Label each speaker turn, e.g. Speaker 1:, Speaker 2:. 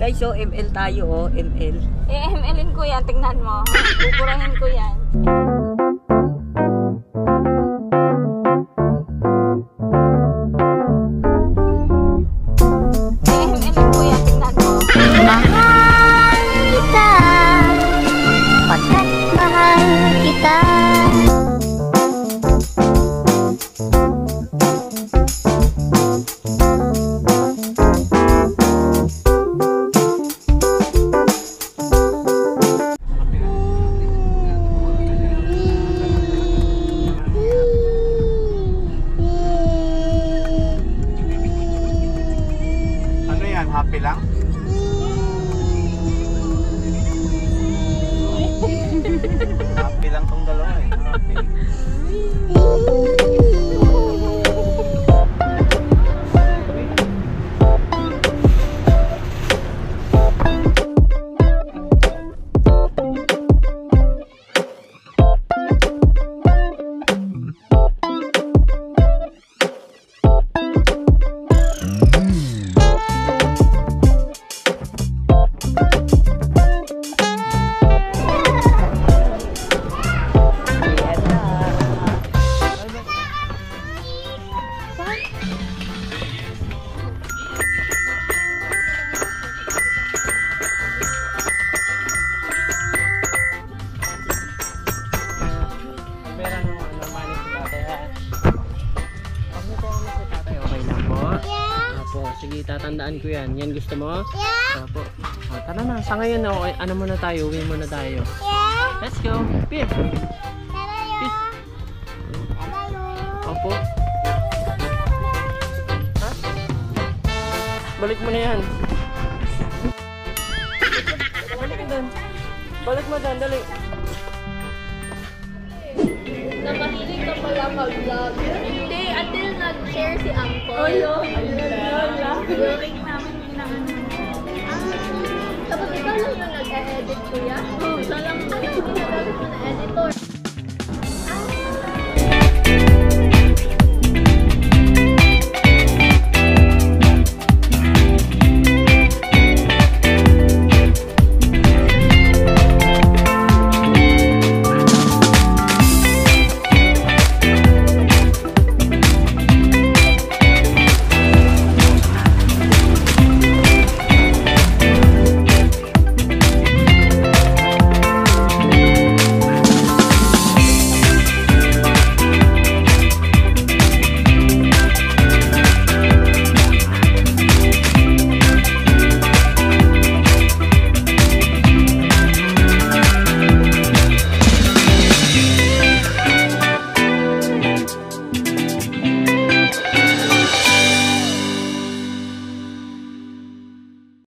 Speaker 1: Guys, so ML tayo, oh. ML.
Speaker 2: Eh, MLin ko yan. Tingnan mo. Buburahin ko yan.
Speaker 3: Mahal kita, pagkat mahal kita.
Speaker 4: Ano yan? Happy lang? Happy lang tong dalawa eh. Happy.
Speaker 5: Sige, tatandaan ko yan. Yan gusto mo?
Speaker 3: Yeah.
Speaker 5: Opo. O, tara na. Sa ngayon, ano muna tayo? Uwi muna tayo.
Speaker 3: Yeah.
Speaker 5: Let's go. Pip. Pip. Opo. Ha? Balik mo na yan. Balik mo doon. Balik mo doon. Dali.
Speaker 2: Napahilig ka pala mag-vlog. Hindi, until nag-share si Uncle. Yung namin ginagawa. Tapos ikaw lang yung nag-edit, kuya? Oo, siya lang yung ginagamit mo na editor.